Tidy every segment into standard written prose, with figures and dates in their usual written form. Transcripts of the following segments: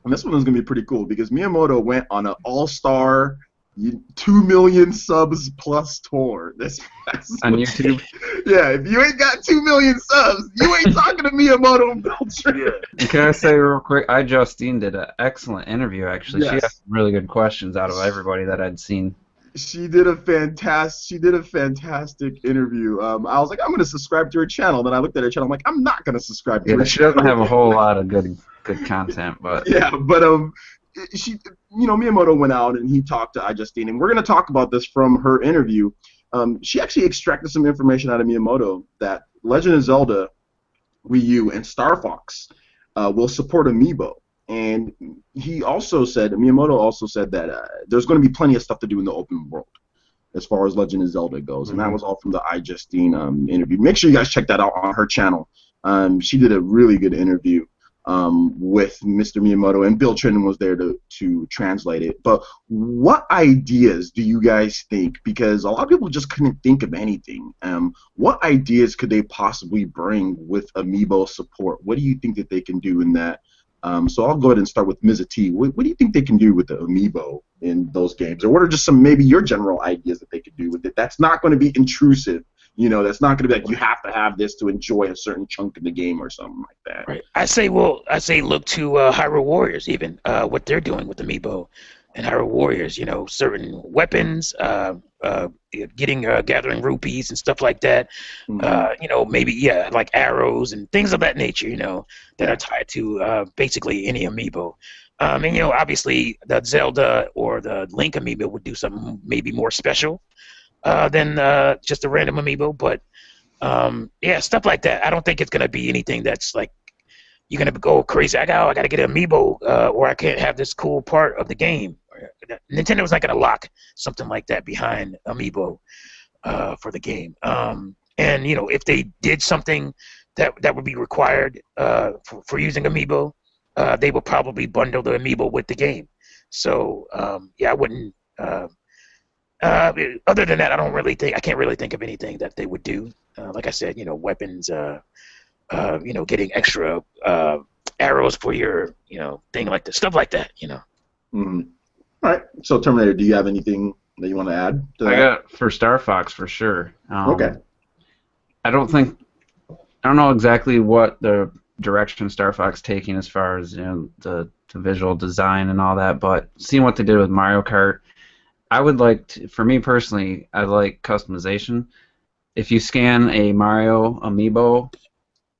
And this one is going to be pretty cool because Miyamoto went on an all-star 2 million subs plus tour. That's On YouTube. yeah, if you ain't got 2 million subs, you ain't talking to Miyamoto and Beltran. And can I say real quick, iJustine did an excellent interview, actually. She asked Yes. some really good questions out of everybody that I'd seen. She did a fantastic interview. I was like, I'm gonna subscribe to her channel. Then I looked at her channel. I'm like, I'm not gonna subscribe to Yeah, her she channel. doesn't have a whole lot of good content, but Yeah, but she, Miyamoto went out and he talked to iJustine, and we're gonna talk about this from her interview. She actually extracted some information out of Miyamoto that Legend of Zelda, Wii U, and Star Fox will support Amiibo. And Miyamoto also said that there's going to be plenty of stuff to do in the open world as far as Legend of Zelda goes. And that was all from the iJustine interview. Make sure you guys check that out on her channel. She did a really good interview with Mr. Miyamoto, and Bill Trinan was there to translate it. But what ideas do you guys think? Because a lot of people just couldn't think of anything. What ideas could they possibly bring with Amiibo support? What do you think that they can do in that? So I'll go ahead and start with Ms. T. What do you think they can do with the Amiibo in those games? Or what are just some maybe your general ideas that they could do with it that's not going to be intrusive? That's not going to be like you have to have this to enjoy a certain chunk of the game or something like that. Right. I say look to Hyrule Warriors, even what they're doing with Amiibo and Hyrule Warriors. Certain weapons, gathering rupees and stuff like that. Maybe like arrows and things of that nature. That are tied to basically any Amiibo. And obviously the Zelda or the Link Amiibo would do something maybe more special than just a random Amiibo, but stuff like that. I don't think it's gonna be anything that's like you're gonna go crazy. I gotta get an Amiibo, or I can't have this cool part of the game. Nintendo's not gonna lock something like that behind Amiibo for the game. And if they did something that would be required for using Amiibo, they would probably bundle the Amiibo with the game. So I wouldn't. Other than that, I can't really think of anything that they would do. Like I said, weapons, getting extra arrows for your, thing like that, stuff like that, Mm-hmm. All right. So Terminator, do you have anything that you want to add to that? I got for Star Fox for sure. Okay. I don't know exactly what the direction Star Fox taking as far as the visual design and all that, but seeing what they did with Mario Kart. I would like to, for me personally, I like customization. If you scan a Mario Amiibo,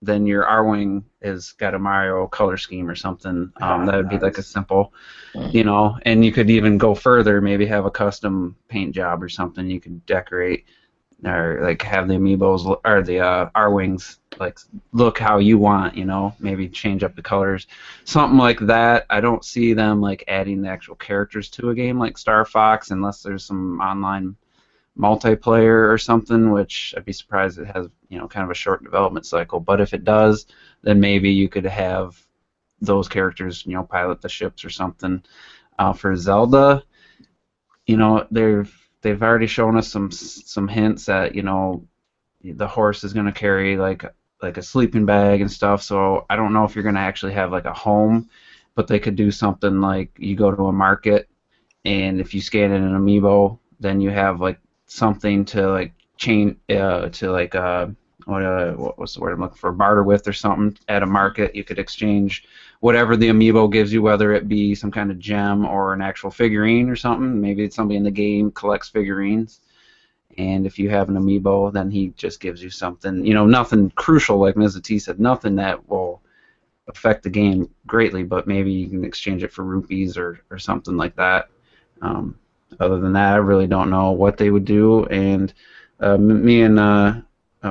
then your R-Wing has got a Mario color scheme or something. That would be like a simple, and you could even go further, maybe have a custom paint job or something you could decorate, or like have the Amiibos or the R-Wings like look how you want, maybe change up the colors, something like that. I don't see them like adding the actual characters to a game like Star Fox unless there's some online multiplayer or something, which I'd be surprised it has, kind of a short development cycle. But if it does, then maybe you could have those characters, pilot the ships or something. For Zelda, they've already shown us some hints that the horse is going to carry like a sleeping bag and stuff. So I don't know if you're going to actually have like a home, but they could do something like you go to a market, and if you scan in an Amiibo, then you have like something to like chain to like what's the word I'm looking for, barter with or something at a market. You could exchange whatever the Amiibo gives you, whether it be some kind of gem or an actual figurine or something. Maybe it's somebody in the game collects figurines, and if you have an Amiibo, then he just gives you something, nothing crucial, like Ms. T said, nothing that will affect the game greatly, but maybe you can exchange it for rupees or something like that. Other than that, I really don't know what they would do. And me and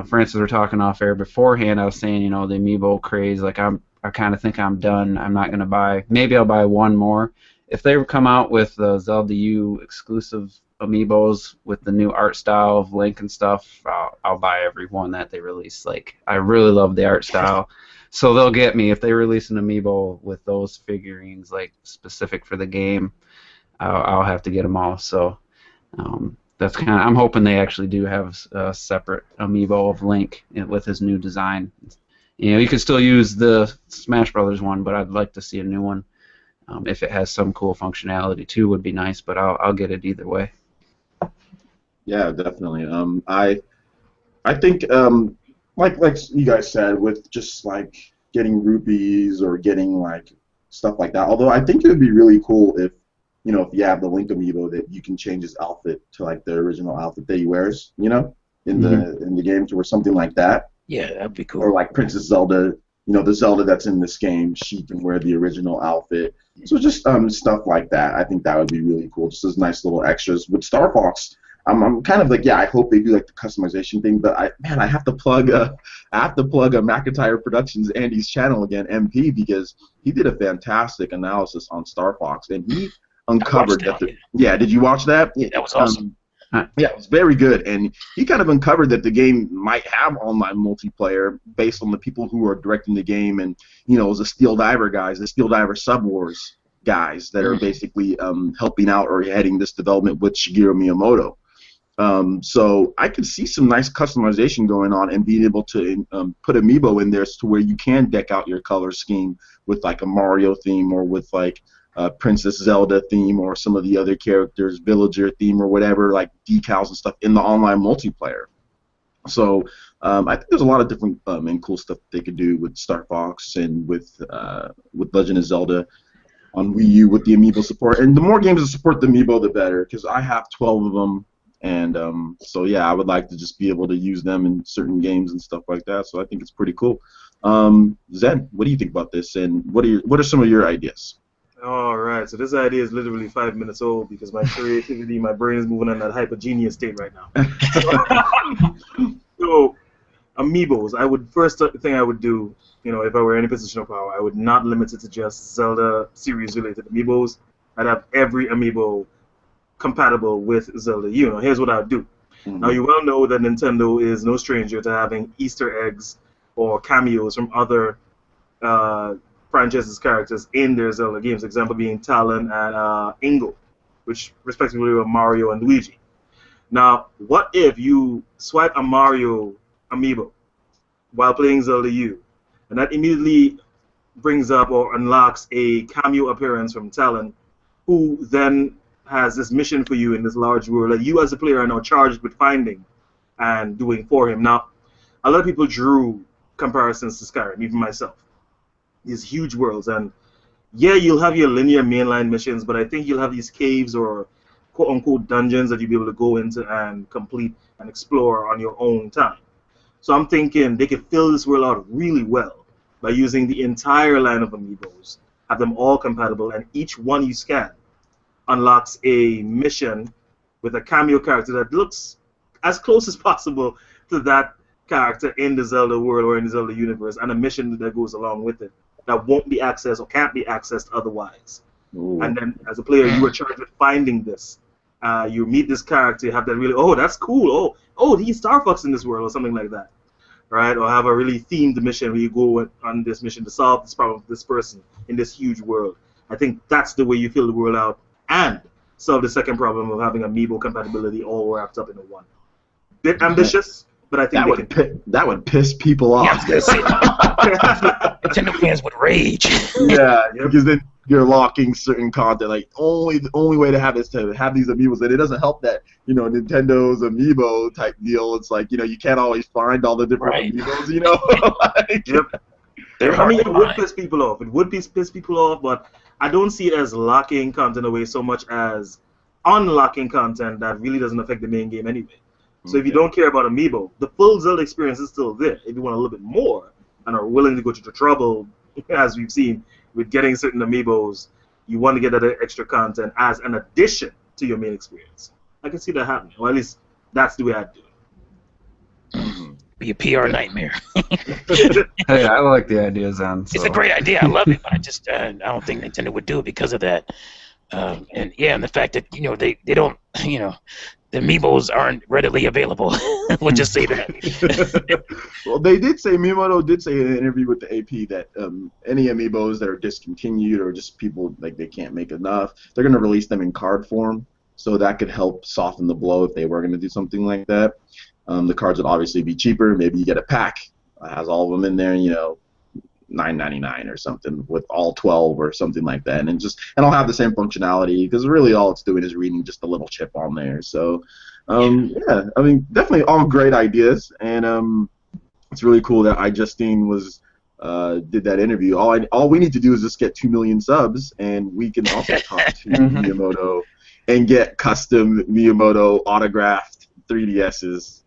Francis were talking off air beforehand. I was saying, the Amiibo craze, like I kind of think I'm done. I'm not going to buy. Maybe I'll buy one more. If they come out with the Zelda U exclusive Amiibos with the new art style of Link and stuff, I'll buy every one that they release. Like, I really love the art style, so they'll get me if they release an Amiibo with those figurines like specific for the game. I'll have to get them all. So that's kind of. I'm hoping they actually do have a separate Amiibo of Link with his new design. You could still use the Smash Brothers one, but I'd like to see a new one. If it has some cool functionality too, would be nice. But I'll get it either way. Yeah, definitely. I think like you guys said, with just like getting rupees or getting like stuff like that. Although I think it would be really cool if if you have the Link amiibo that you can change his outfit to like the original outfit that he wears, in the game, or something like that. Yeah, that'd be cool. Or like Princess Zelda, the Zelda that's in this game, she can wear the original outfit. So just stuff like that. I think that would be really cool. Just as nice little extras. With Star Fox, I'm kind of like, I hope they do like the customization thing, but I have to plug a McIntyre Productions Andy's channel again, MP, because he did a fantastic analysis on Star Fox, and he uncovered that. Did you watch that? Yeah, that was awesome. Yeah, it was very good, and he kind of uncovered that the game might have online multiplayer based on the people who are directing the game, and the Steel Diver guys, the Steel Diver Sub Wars guys that are basically helping out or heading this development with Shigeru Miyamoto. So I could see some nice customization going on and being able to put Amiibo in there to where you can deck out your color scheme with like a Mario theme or with like Princess Zelda theme or some of the other characters, Villager theme or whatever, like decals and stuff in the online multiplayer. So I think there's a lot of different and cool stuff they could do with Star Fox and with Legend of Zelda on Wii U with the Amiibo support. And the more games that support the Amiibo, the better, because I have 12 of them. And so yeah, I would like to just be able to use them in certain games and stuff like that. So I think it's pretty cool. Zen, what do you think about this? And what are some of your ideas? All right, so this idea is literally 5 minutes old because my creativity, my brain is moving on that hypergenius state right now. So, Amiibos. First thing I would do, if I were in any position of power, I would not limit it to just Zelda series related Amiibos. I'd have every Amiibo compatible with Zelda U. Now, here's what I'd do. Now, you well know that Nintendo is no stranger to having Easter eggs or cameos from other franchises' characters in their Zelda games. Example being Talon and Ingo, which respectively were Mario and Luigi. Now, what if you swipe a Mario Amiibo while playing Zelda U, and that immediately brings up or unlocks a cameo appearance from Talon, who then has this mission for you in this large world that you as a player are now charged with finding and doing for him. Now, a lot of people drew comparisons to Skyrim, even myself. These huge worlds, and yeah, you'll have your linear mainline missions, but I think you'll have these caves or quote-unquote dungeons that you'll be able to go into and complete and explore on your own time. So I'm thinking they could fill this world out really well by using the entire line of Amiibos, have them all compatible, and each one you scan unlocks a mission with a cameo character that looks as close as possible to that character in the Zelda world or in the Zelda universe, and a mission that goes along with it that won't be accessed or can't be accessed otherwise. Ooh. And then as a player, you are charged with finding this. You meet this character, you have that really, oh, that's cool, oh, he's Star Fox in this world, or something like that, right? Or have a really themed mission where you go on this mission to solve this problem of this person in this huge world. I think that's the way you fill the world out and solve the second problem of having Amiibo compatibility all wrapped up into one. Bit ambitious, but I think that would piss people off. Yeah, I was gonna say that. Nintendo fans would rage. Yeah, because then you're locking certain content. Like the only way to have this to have these Amiibos, and it doesn't help that Nintendo's Amiibo type deal. It's like you can't always find all the different Amiibos. Like, yep. I mean, it would piss people off. It would piss people off, but I don't see it as locking content away so much as unlocking content that really doesn't affect the main game anyway. So if you don't care about Amiibo, the full Zelda experience is still there. If you want a little bit more and are willing to go to the trouble, as we've seen with getting certain Amiibos, you want to get that extra content as an addition to your main experience. I can see that happening, or at least that's the way I'd do it. Be a PR nightmare. Hey, I like the idea, Zen. So. It's a great idea. I love it, but I don't think Nintendo would do it because of that. And the fact that they don't the Amiibos aren't readily available. We'll just say that. Well, Miyamoto did say in an interview with the AP that any Amiibos that are discontinued or just people like they can't make enough, they're going to release them in card form. So that could help soften the blow if they were going to do something like that. The cards would obviously be cheaper. Maybe you get a pack that has all of them in there. $9.99 or something with all 12 or something like that, and I'll have the same functionality because really all it's doing is reading just a little chip on there. So yeah, I mean, definitely all great ideas, and it's really cool that iJustine did that interview. All we need to do is just get 2 million subs, and we can also talk to Miyamoto and get custom Miyamoto autographed 3DSs.